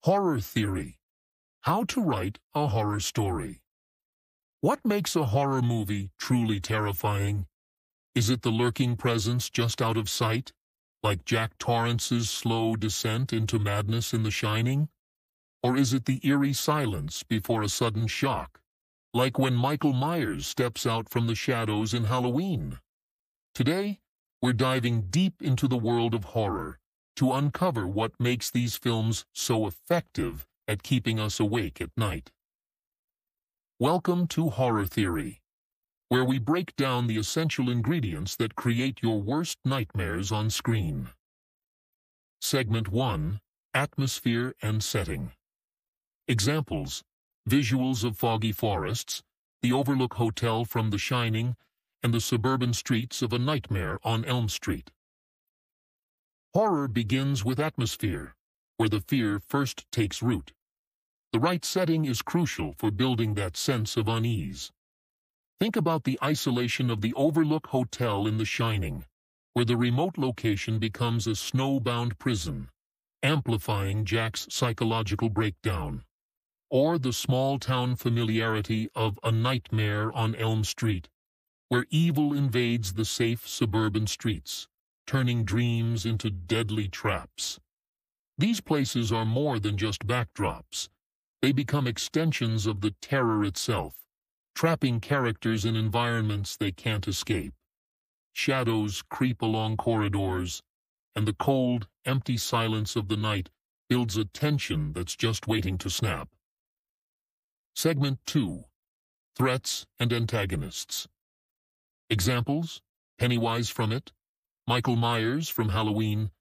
Horror theory. How to write a horror story. What makes a horror movie truly terrifying? Is it the lurking presence just out of sight, like Jack Torrance's slow descent into madness in The Shining? Or is it the eerie silence before a sudden shock, like when Michael Myers steps out from the shadows in Halloween? Today, we're diving deep into the world of horror to uncover what makes these films so effective at keeping us awake at night. Welcome to Horror Theory, where we break down the essential ingredients that create your worst nightmares on screen. Segment 1. Atmosphere and Setting. Examples: visuals of foggy forests, the Overlook Hotel from The Shining, and the suburban streets of A Nightmare on Elm Street. Horror begins with atmosphere, where the fear first takes root. The right setting is crucial for building that sense of unease. Think about the isolation of the Overlook Hotel in The Shining, where the remote location becomes a snowbound prison, amplifying Jack's psychological breakdown. Or the small-town familiarity of A Nightmare on Elm Street, where evil invades the safe suburban streets, turning dreams into deadly traps. These places are more than just backdrops. They become extensions of the terror itself, trapping characters in environments they can't escape. Shadows creep along corridors, and the cold, empty silence of the night builds a tension that's just waiting to snap. Segment 2. Threats and Antagonists. Examples: Pennywise from It, Michael Myers from Halloween,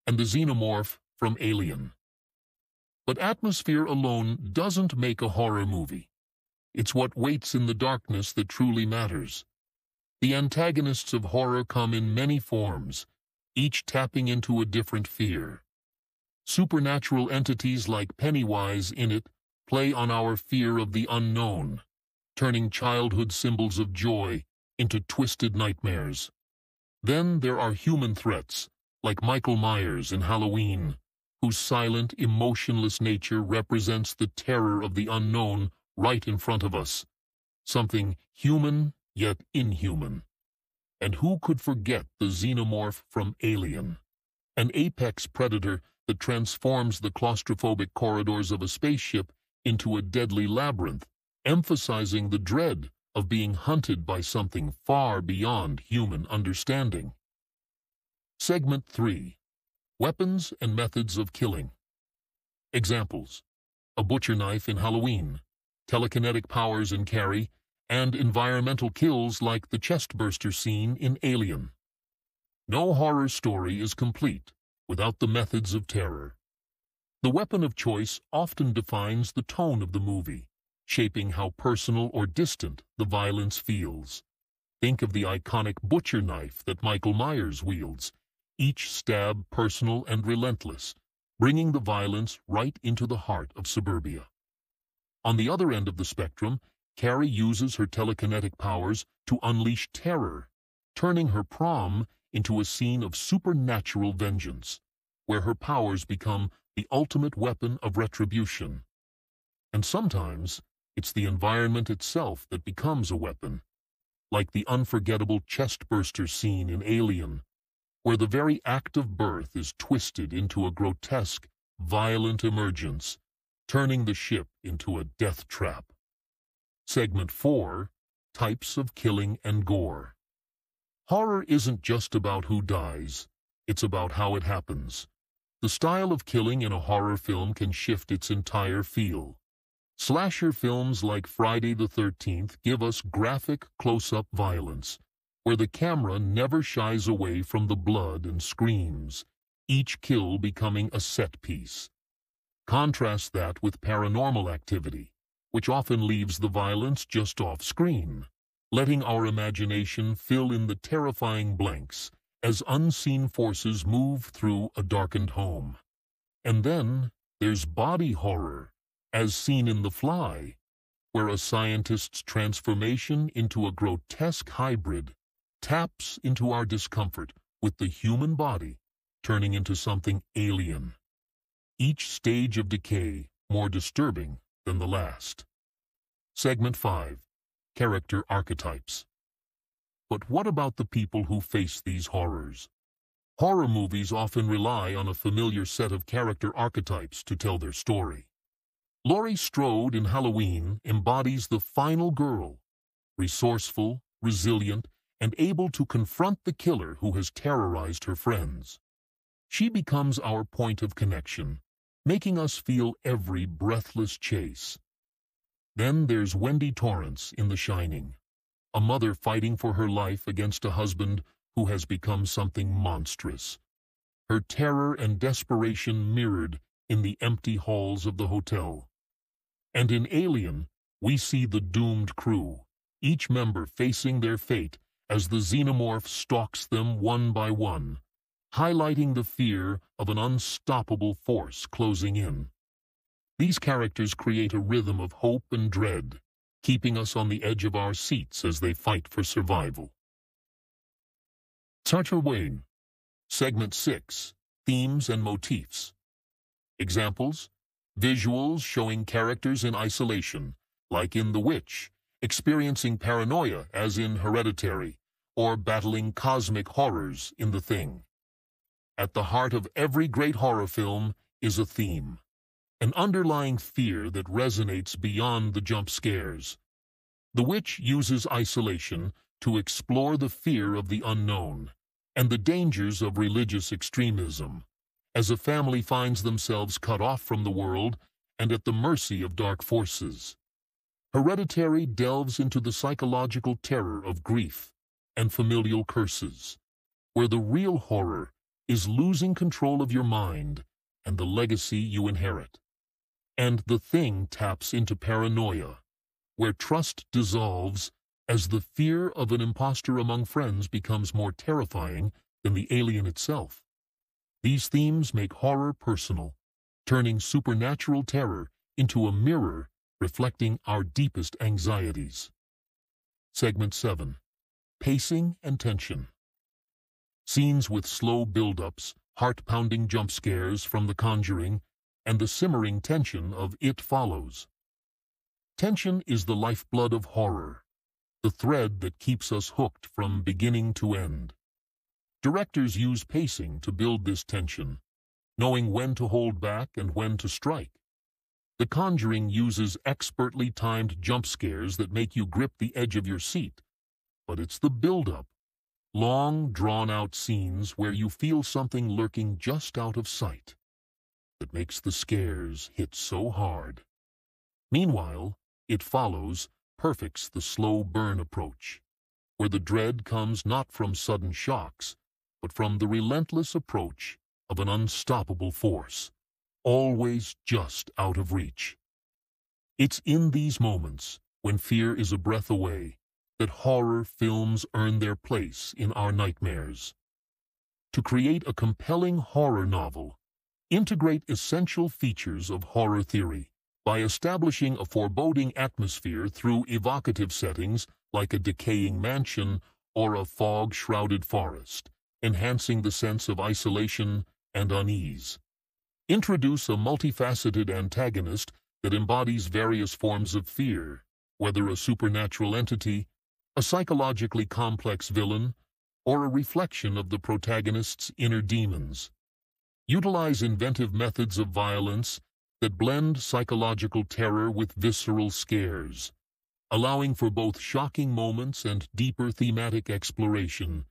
and the Xenomorph from Alien. But atmosphere alone doesn't make a horror movie. It's what waits in the darkness that truly matters. The antagonists of horror come in many forms, each tapping into a different fear. Supernatural entities like Pennywise in It play on our fear of the unknown, turning childhood symbols of joy into twisted nightmares. Then there are human threats, like Michael Myers in Halloween, whose silent, emotionless nature represents the terror of the unknown right in front of us, something human yet inhuman. And who could forget the Xenomorph from Alien, an apex predator that transforms the claustrophobic corridors of a spaceship into a deadly labyrinth, emphasizing the dread of being hunted by something far beyond human understanding. Segment 3. Weapons and Methods of Killing. Examples: a butcher knife in Halloween, telekinetic powers in Carrie, and environmental kills like the chestburster scene in Alien. No horror story is complete without the methods of terror. The weapon of choice often defines the tone of the movie, shaping how personal or distant the violence feels. Think of the iconic butcher knife that Michael Myers wields, each stab personal and relentless, bringing the violence right into the heart of suburbia. On the other end of the spectrum, Carrie uses her telekinetic powers to unleash terror, turning her prom into a scene of supernatural vengeance, where her powers become the ultimate weapon of retribution. And sometimes, it's the environment itself that becomes a weapon, like the unforgettable chestburster scene in Alien, where the very act of birth is twisted into a grotesque, violent emergence, turning the ship into a death trap. Segment 4. Types of Killing and Gore. Horror isn't just about who dies, it's about how it happens. The style of killing in a horror film can shift its entire feel. Slasher films like Friday the 13th give us graphic, close-up violence, where the camera never shies away from the blood and screams, each kill becoming a set piece. Contrast that with Paranormal Activity, which often leaves the violence just off-screen, letting our imagination fill in the terrifying blanks as unseen forces move through a darkened home. And then there's body horror, as seen in The Fly, where a scientist's transformation into a grotesque hybrid taps into our discomfort with the human body, turning into something alien. each stage of decay more disturbing than the last. Segment 5. Character Archetypes. But what about the people who face these horrors? Horror movies often rely on a familiar set of character archetypes to tell their story. Laurie Strode in Halloween embodies the final girl, resourceful, resilient, and able to confront the killer who has terrorized her friends. She becomes our point of connection, making us feel every breathless chase. Then there's Wendy Torrance in The Shining, a mother fighting for her life against a husband who has become something monstrous. Her terror and desperation mirrored in the empty halls of the hotel. And in Alien, we see the doomed crew, each member facing their fate as the xenomorph stalks them one by one, highlighting the fear of an unstoppable force closing in. These characters create a rhythm of hope and dread, keeping us on the edge of our seats as they fight for survival. Sartre Wayne. Segment 6. Themes and Motifs. Examples: visuals showing characters in isolation, like in The Witch, experiencing paranoia as in Hereditary, or battling cosmic horrors in The Thing. At the heart of every great horror film is a theme, an underlying fear that resonates beyond the jump scares. The Witch uses isolation to explore the fear of the unknown and the dangers of religious extremism, as a family finds themselves cut off from the world and at the mercy of dark forces. Hereditary delves into the psychological terror of grief and familial curses, where the real horror is losing control of your mind and the legacy you inherit. And The Thing taps into paranoia, where trust dissolves as the fear of an imposter among friends becomes more terrifying than the alien itself. These themes make horror personal, turning supernatural terror into a mirror reflecting our deepest anxieties. Segment 7. Pacing and Tension. Scenes with slow build-ups, heart-pounding jump scares from The Conjuring, and the simmering tension of It Follows. Tension is the lifeblood of horror, the thread that keeps us hooked from beginning to end. Directors use pacing to build this tension, knowing when to hold back and when to strike. The Conjuring uses expertly timed jump scares that make you grip the edge of your seat, but it's the build-up, long, drawn-out scenes where you feel something lurking just out of sight, that makes the scares hit so hard. Meanwhile, It Follows perfects the slow burn approach, where the dread comes not from sudden shocks, but from the relentless approach of an unstoppable force, always just out of reach. It's in these moments, when fear is a breath away, that horror films earn their place in our nightmares. To create a compelling horror novel, integrate essential features of horror theory by establishing a foreboding atmosphere through evocative settings like a decaying mansion or a fog-shrouded forest, enhancing the sense of isolation and unease. Introduce a multifaceted antagonist that embodies various forms of fear, whether a supernatural entity, a psychologically complex villain, or a reflection of the protagonist's inner demons. Utilize inventive methods of violence that blend psychological terror with visceral scares, allowing for both shocking moments and deeper thematic exploration,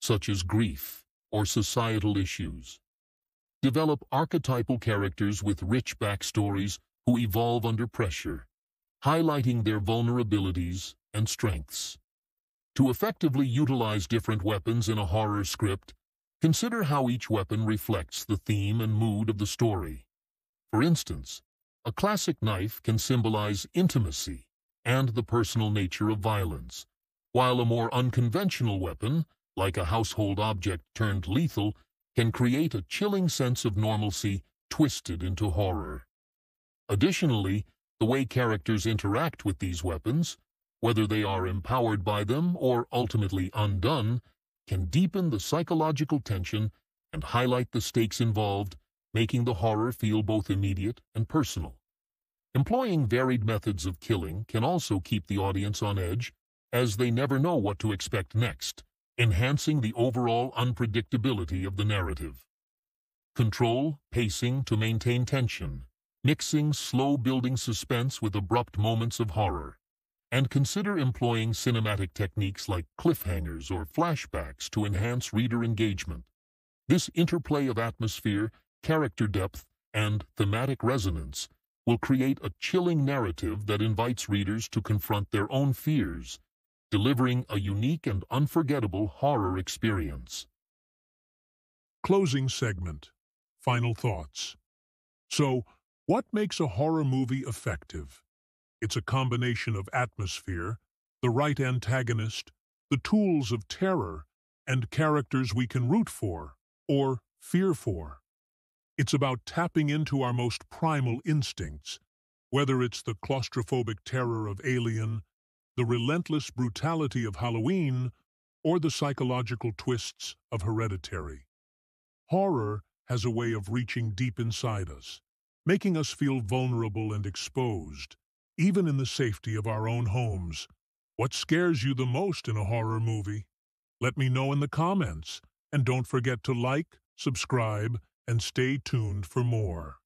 such as grief or societal issues. Develop archetypal characters with rich backstories who evolve under pressure, highlighting their vulnerabilities and strengths. To effectively utilize different weapons in a horror script, consider how each weapon reflects the theme and mood of the story. For instance, a classic knife can symbolize intimacy and the personal nature of violence, while a more unconventional weapon, like a household object turned lethal, can create a chilling sense of normalcy twisted into horror. Additionally, the way characters interact with these weapons, whether they are empowered by them or ultimately undone, can deepen the psychological tension and highlight the stakes involved, making the horror feel both immediate and personal. Employing varied methods of killing can also keep the audience on edge, as they never know what to expect next, enhancing the overall unpredictability of the narrative. Control pacing to maintain tension, mixing slow-building suspense with abrupt moments of horror, and consider employing cinematic techniques like cliffhangers or flashbacks to enhance reader engagement. This interplay of atmosphere, character depth, and thematic resonance will create a chilling narrative that invites readers to confront their own fears, delivering a unique and unforgettable horror experience. Closing segment. Final thoughts. So, what makes a horror movie effective? It's a combination of atmosphere, the right antagonist, the tools of terror, and characters we can root for, or fear for. It's about tapping into our most primal instincts, whether it's the claustrophobic terror of Alien, the relentless brutality of Halloween, or the psychological twists of Hereditary. Horror has a way of reaching deep inside us, making us feel vulnerable and exposed, even in the safety of our own homes. What scares you the most in a horror movie? Let me know in the comments, and don't forget to like, subscribe, and stay tuned for more.